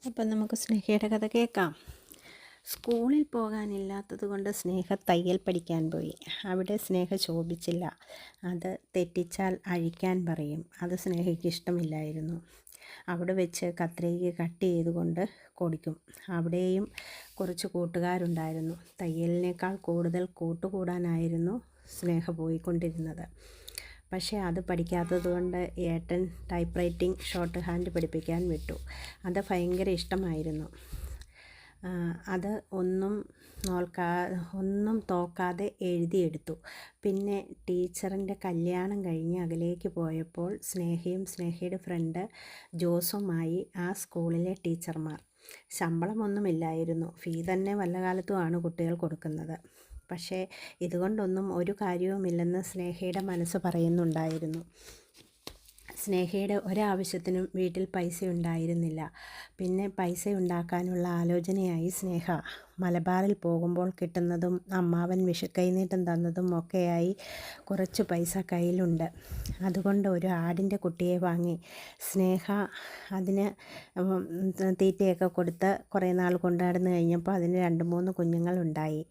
അപ്പം നമുക്ക് സ്നേഹയുടെ കഥ കേൾക്കാം. സ്കൂളിൽ പോകാനില്ലാത്തത് കൊണ്ട് സ്നേഹ തയ്യൽ പഠിക്കാൻ പോയി. അവിടെ സ്നേഹ ശോഭിച്ചില്ല. അത് തെറ്റിച്ചാൽ അഴിക്കാൻ പറയും. അത് സ്നേഹയ്ക്ക് ഇഷ്ടമില്ലായിരുന്നു. അവിടെ വെച്ച് കത്രിക കട്ട് ചെയ്തുകൊണ്ട് കൊടുക്കും. അവിടെയും കുറച്ച് കൂട്ടുകാരുണ്ടായിരുന്നു. തയ്യലിനേക്കാൾ കൂടുതൽ കൂട്ടുകൂടാനായിരുന്നു സ്നേഹ പോയിക്കൊണ്ടിരുന്നത്. പക്ഷേ അത് പഠിക്കാത്തത് കൊണ്ട് ഏട്ടൻ ടൈപ്പ് റൈറ്റിംഗ് ഷോർട്ട് ഹാൻഡ് പഠിപ്പിക്കാൻ വിട്ടു. അത് ഭയങ്കര ഇഷ്ടമായിരുന്നു. അത് ഒന്നും തോക്കാതെ എഴുതിയെടുത്തു. പിന്നെ ടീച്ചറിൻ്റെ കല്യാണം കഴിഞ്ഞ് അകലേക്ക് പോയപ്പോൾ സ്നേഹയും സ്നേഹയുടെ ഫ്രണ്ട് ജോസുമായി ആ സ്കൂളിലെ ടീച്ചർമാർ. ശമ്പളമൊന്നുമില്ലായിരുന്നു. ഫീ തന്നെ വല്ല കാലത്തുമാണ് കുട്ടികൾ കൊടുക്കുന്നത്. പക്ഷേ ഇതുകൊണ്ടൊന്നും ഒരു കാര്യവുമില്ലെന്ന് സ്നേഹയുടെ മനസ്സ് പറയുന്നുണ്ടായിരുന്നു. സ്നേഹയുടെ ഒരാവശ്യത്തിനും വീട്ടിൽ പൈസ ഉണ്ടായിരുന്നില്ല. പിന്നെ പൈസ ഉണ്ടാക്കാനുള്ള ആലോചനയായി സ്നേഹ. മലബാറിൽ പോകുമ്പോൾ കിട്ടുന്നതും അമ്മാവൻ വിഷുക്കൈനീട്ടം തന്നതും ഒക്കെയായി കുറച്ച് പൈസ കയ്യിലുണ്ട്. അതുകൊണ്ട് ഒരു ആടിൻ്റെ കുട്ടിയെ വാങ്ങി. സ്നേഹ അതിന് തീറ്റയൊക്കെ കൊടുത്ത് കുറേ നാൾ കൊണ്ടു നടന്ന് കഴിഞ്ഞപ്പോൾ അതിന് 2-3 കുഞ്ഞുങ്ങളുണ്ടായി.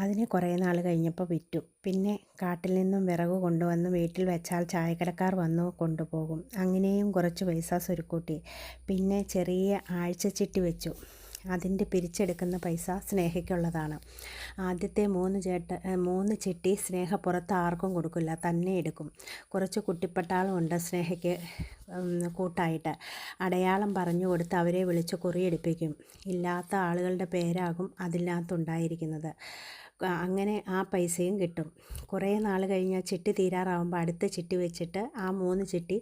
അതിനെ കുറേ നാൾ കഴിഞ്ഞപ്പോൾ വിറ്റു. പിന്നെ കാട്ടിൽ നിന്നും വിറക് കൊണ്ടുവന്ന് വീട്ടിൽ വെച്ചാൽ ചായക്കടക്കാർ വന്നു കൊണ്ടുപോകും. അങ്ങനെയും കുറച്ച് പൈസ സ്വരുക്കൂട്ടി. പിന്നെ ചെറിയ ആഴ്ചച്ചിട്ടി വെച്ചു. അതിൻ്റെ പിരിച്ചെടുക്കുന്ന പൈസ സ്നേഹയ്ക്കുള്ളതാണ്. ആദ്യത്തെ 3 ചിട്ടി സ്നേഹ പുറത്ത് ആർക്കും കൊടുക്കില്ല, തന്നെ എടുക്കും. കുറച്ച് കുട്ടിപ്പട്ടാളമുണ്ട് സ്നേഹയ്ക്ക് കൂട്ടായിട്ട്. അടയാളം പറഞ്ഞു കൊടുത്ത് അവരെ വിളിച്ച് കുറിയെടുപ്പിക്കും. ഇല്ലാത്ത ആളുകളുടെ പേരാകും അതിനകത്തുണ്ടായിരിക്കുന്നത്. അങ്ങനെ ആ പൈസയും കിട്ടും. കുറേ നാൾ കഴിഞ്ഞ് ചിട്ടി തീരാറാവുമ്പോൾ അടുത്ത ചിട്ടി വെച്ചിട്ട് ആ 3 ചിട്ടി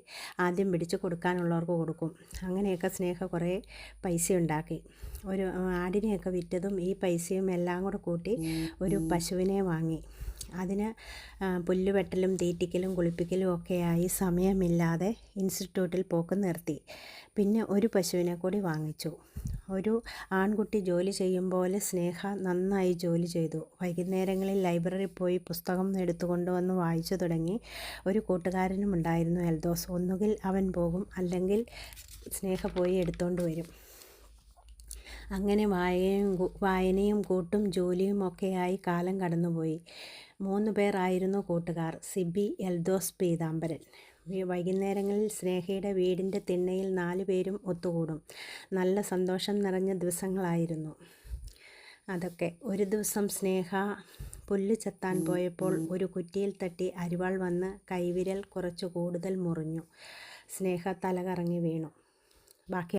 ആദ്യം പിടിച്ച് കൊടുക്കാനുള്ളവർക്ക് കൊടുക്കും. അങ്ങനെയൊക്കെ സ്നേഹ കുറേ പൈസ ഉണ്ടാക്കി. ഒരു ആടിനെയൊക്കെ വിറ്റതും ഈ പൈസയും എല്ലാം കൂടെ കൂട്ടി ഒരു പശുവിനെ വാങ്ങി. അതിന് പുല്ലുവെട്ടലും തീറ്റിക്കലും കുളിപ്പിക്കലും ഒക്കെയായി സമയമില്ലാതെ ഇൻസ്റ്റിറ്റ്യൂട്ടിൽ പോക്ക് നിർത്തി. പിന്നെ ഒരു പശുവിനെ കൂടി വാങ്ങിച്ചു. ഒരു ആൺകുട്ടി ജോലി ചെയ്യും പോലെ സ്നേഹ നന്നായി ജോലി ചെയ്തു. വൈകുന്നേരങ്ങളിൽ ലൈബ്രറിയിൽ പോയി പുസ്തകം എടുത്തുകൊണ്ടുവന്ന് വായിച്ചു തുടങ്ങി. ഒരു കൂട്ടുകാരനും ഉണ്ടായിരുന്നു, എൽദോസ്. ഒന്നുകിൽ അവൻ പോകും, അല്ലെങ്കിൽ സ്നേഹ പോയി എടുത്തുകൊണ്ട് വരും. അങ്ങനെ വായനയും കൂട്ടും ജോലിയും ഒക്കെയായി കാലം കടന്നുപോയി. 3 പേർ ആയിരുന്നു കൂട്ടുകാർ: സിബി, എൽദോസ്, പീതാംബരൻ. വൈകുന്നേരങ്ങളിൽ സ്നേഹയുടെ വീടിൻ്റെ തിണ്ണയിൽ 4 പേരും ഒത്തുകൂടും. നല്ല സന്തോഷം നിറഞ്ഞ ദിവസങ്ങളായിരുന്നു അതൊക്കെ. ഒരു ദിവസം സ്നേഹ പുല്ല് ചെത്താൻ പോയപ്പോൾ ഒരു കുറ്റിയിൽ തട്ടി അരിവാൾ വന്ന് കൈവിരൽ കുറച്ച് കൂടുതൽ മുറിഞ്ഞു. സ്നേഹ തലകറങ്ങി വീണു. ബാക്കി